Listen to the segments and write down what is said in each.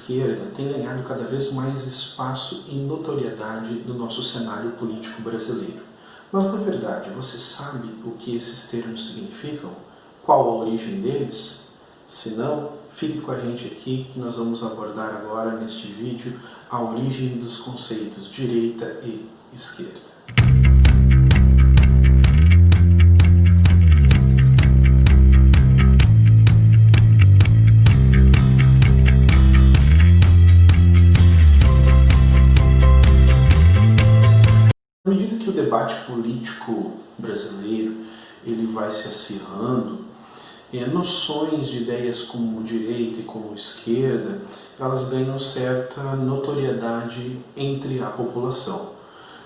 esquerda tem ganhado cada vez mais espaço e notoriedade no nosso cenário político brasileiro. Mas, na verdade, você sabe o que esses termos significam? Qual a origem deles? Se não, fique com a gente aqui que nós vamos abordar agora neste vídeo a origem dos conceitos direita e esquerda. À medida que o debate político brasileiro ele vai se acirrando, noções de ideias como direita e como esquerda, elas ganham certa notoriedade entre a população,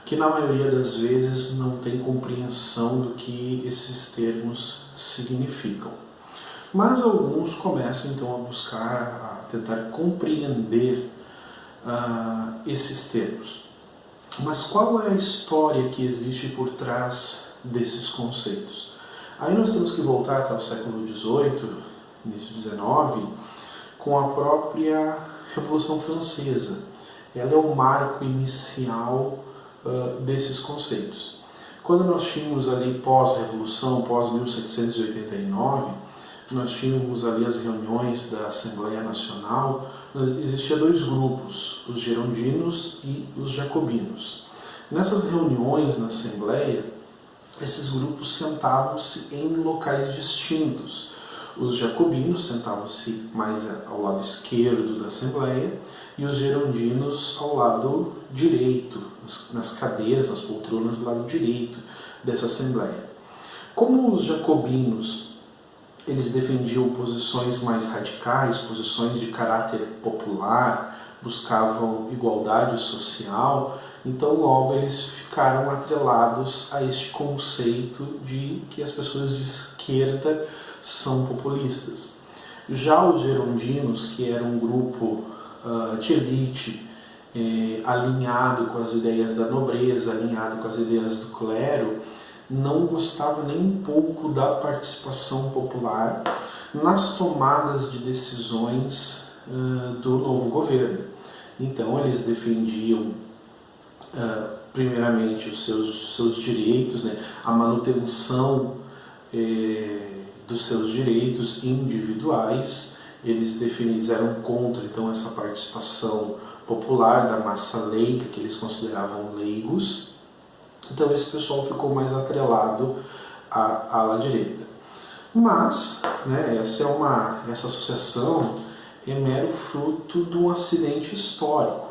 que na maioria das vezes não tem compreensão do que esses termos significam. Mas alguns começam então a buscar, a tentar compreender esses termos. Mas qual é a história que existe por trás desses conceitos? Aí nós temos que voltar até o século XVIII, início do XIX, com a própria Revolução Francesa. Ela é o marco inicial desses conceitos. Quando nós tínhamos ali pós-revolução, pós-1789, nós tínhamos ali as reuniões da Assembleia Nacional, existiam dois grupos, os girondinos e os jacobinos. Nessas reuniões na Assembleia, esses grupos sentavam-se em locais distintos. Os jacobinos sentavam-se mais ao lado esquerdo da Assembleia e os girondinos ao lado direito, nas cadeiras, nas poltronas do lado direito dessa Assembleia. Como os jacobinos eles defendiam posições mais radicais, posições de caráter popular, buscavam igualdade social, então logo eles ficaram atrelados a este conceito de que as pessoas de esquerda são populistas. Já os girondinos, que era um grupo de elite, alinhado com as ideias da nobreza, alinhado com as ideias do clero, não gostava nem um pouco da participação popular nas tomadas de decisões do novo governo. Então eles defendiam primeiramente os seus direitos, né, a manutenção dos seus direitos individuais. Eles eram contra então essa participação popular da massa leiga, que eles consideravam leigos. Então esse pessoal ficou mais atrelado à ala direita. Mas essa associação é mero fruto de um acidente histórico,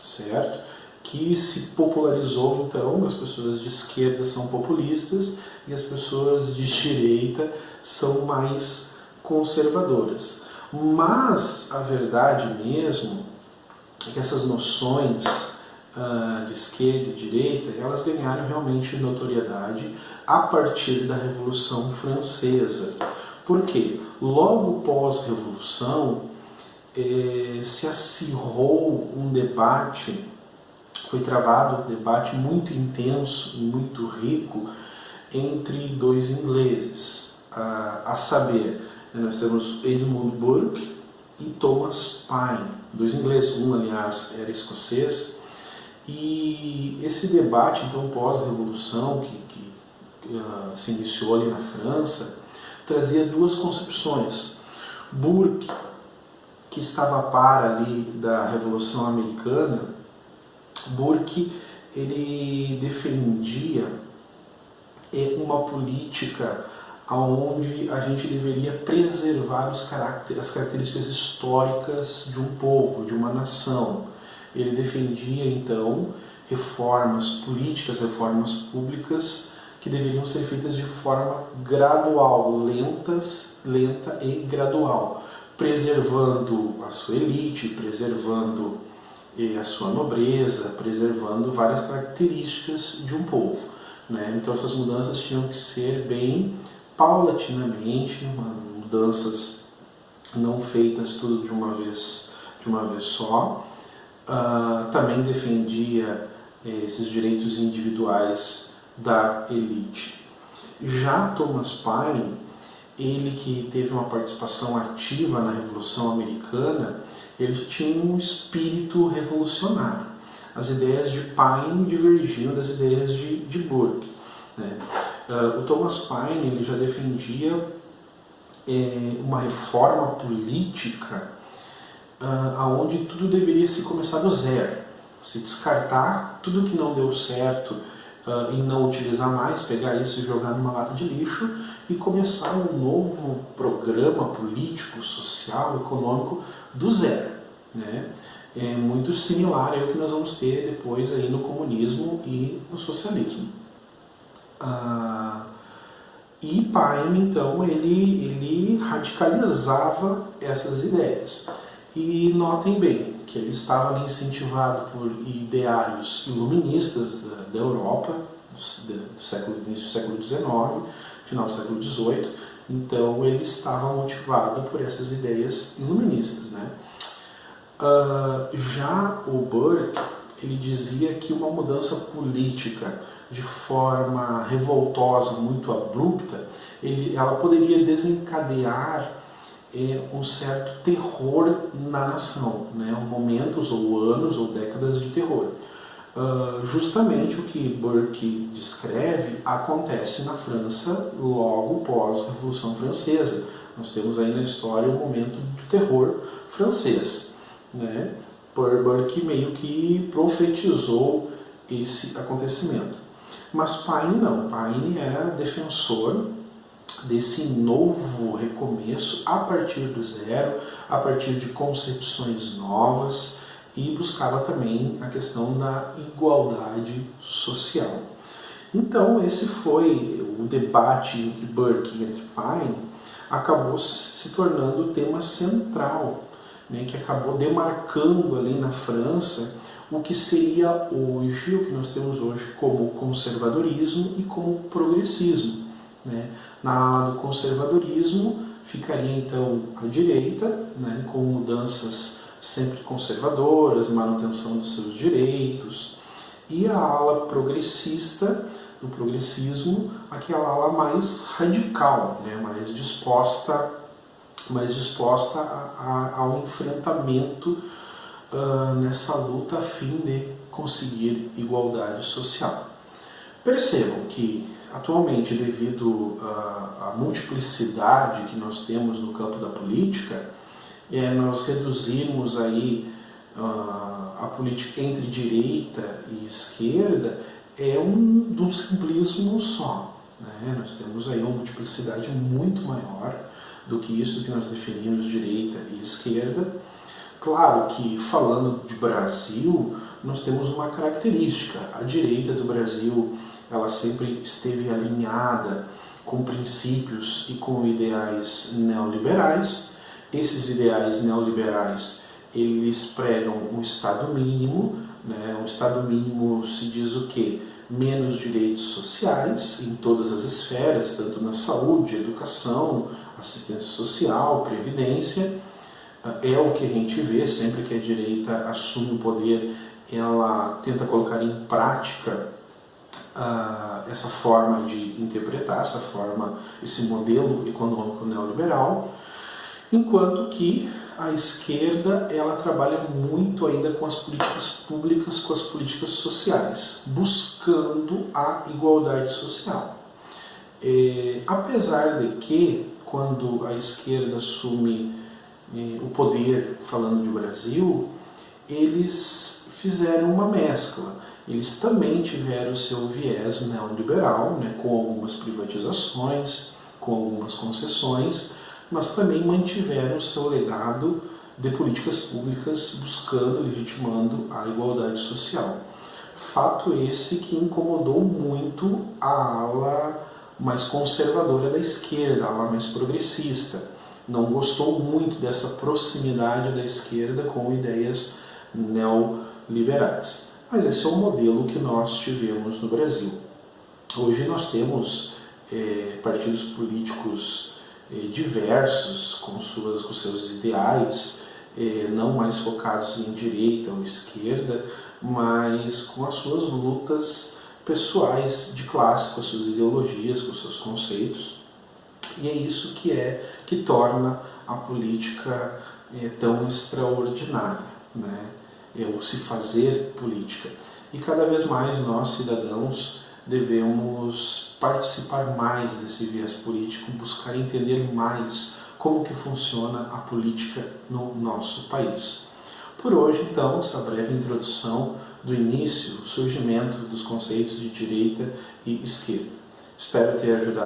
certo? Que se popularizou então, as pessoas de esquerda são populistas e as pessoas de direita são mais conservadoras. Mas a verdade mesmo é que essas noções de esquerda e direita, elas ganharam realmente notoriedade a partir da Revolução Francesa. Por quê? Logo pós-revolução se acirrou um debate, foi travado um debate muito intenso e muito rico entre dois ingleses, a saber, nós temos Edmund Burke e Thomas Paine, dois ingleses, um aliás era escocês. E esse debate, então, pós-revolução, que se iniciou ali na França, trazia duas concepções. Burke, que estava a par ali da Revolução Americana, Burke ele defendia uma política onde a gente deveria preservar as características históricas de um povo, de uma nação. Ele defendia, então, reformas políticas, reformas públicas que deveriam ser feitas de forma gradual, lenta e gradual, preservando a sua elite, preservando a sua nobreza, preservando várias características de um povo, né? Então essas mudanças tinham que ser bem paulatinamente, mudanças não feitas tudo de uma vez só. Também defendia esses direitos individuais da elite. Já Thomas Paine, ele que teve uma participação ativa na Revolução Americana, ele tinha um espírito revolucionário. As ideias de Paine divergiam das ideias de Burke, né? O Thomas Paine ele já defendia uma reforma política onde tudo deveria se começar do zero, se descartar tudo que não deu certo e não utilizar mais, pegar isso e jogar numa lata de lixo e começar um novo programa político, social, econômico do zero, né? É muito similar ao que nós vamos ter depois aí no comunismo e no socialismo. E Paine, então, ele radicalizava essas ideias. E notem bem que ele estava ali incentivado por ideários iluministas da Europa, do início do século XIX, final do século XVIII. Então ele estava motivado por essas ideias iluministas, né? Já o Burke, ele dizia que uma mudança política de forma revoltosa, muito abrupta, ela poderia desencadear um certo terror na nação, né? Momentos ou anos ou décadas de terror. Justamente o que Burke descreve acontece na França logo pós-Revolução Francesa. Nós temos aí na história um momento de terror francês, né? Burke meio que profetizou esse acontecimento. Mas Paine não. Paine era defensor desse novo recomeço a partir do zero, a partir de concepções novas, e buscava também a questão da igualdade social. Então esse foi o debate entre Burke e entre Paine, acabou se tornando o tema central, né, que acabou demarcando ali na França o que seria hoje, o que nós temos hoje como conservadorismo e como progressismo, né? Na ala do conservadorismo ficaria então a direita, né, com mudanças sempre conservadoras, manutenção dos seus direitos, e a ala progressista, do progressismo, aquela ala mais radical, né, mais disposta ao enfrentamento nessa luta a fim de conseguir igualdade social. Percebam que atualmente, devido à multiplicidade que nós temos no campo da política, nós reduzirmos aí a política entre direita e esquerda de um simplismo só, né? Nós temos aí uma multiplicidade muito maior do que isso que nós definimos direita e esquerda. Claro que, falando de Brasil, nós temos uma característica. A direita do Brasil, ela sempre esteve alinhada com princípios e com ideais neoliberais. Esses ideais neoliberais, eles pregam um Estado mínimo, né? Um Estado mínimo se diz o quê? Menos direitos sociais em todas as esferas, tanto na saúde, educação, assistência social, previdência. É o que a gente vê sempre que a direita assume o poder, ela tenta colocar em prática essa forma de interpretar, esse modelo econômico neoliberal, enquanto que a esquerda ela trabalha muito ainda com as políticas públicas, com as políticas sociais, buscando a igualdade social. Apesar de que, quando a esquerda assume o poder, falando de Brasil, eles fizeram uma mescla. Eles também tiveram o seu viés neoliberal, né, com algumas privatizações, com algumas concessões, mas também mantiveram o seu legado de políticas públicas buscando, legitimando a igualdade social. Fato esse que incomodou muito a ala mais conservadora da esquerda, a ala mais progressista. Não gostou muito dessa proximidade da esquerda com ideias neoliberais. Mas esse é o modelo que nós tivemos no Brasil. Hoje nós temos partidos políticos diversos, com seus ideais, não mais focados em direita ou esquerda, mas com as suas lutas pessoais de classe, com as suas ideologias, com os seus conceitos. E é isso que torna a política tão extraordinária, né? O se fazer política. E cada vez mais nós, cidadãos, devemos participar mais desse viés político, buscar entender mais como que funciona a política no nosso país. Por hoje, então, essa breve introdução do início, o surgimento dos conceitos de direita e esquerda. Espero ter ajudado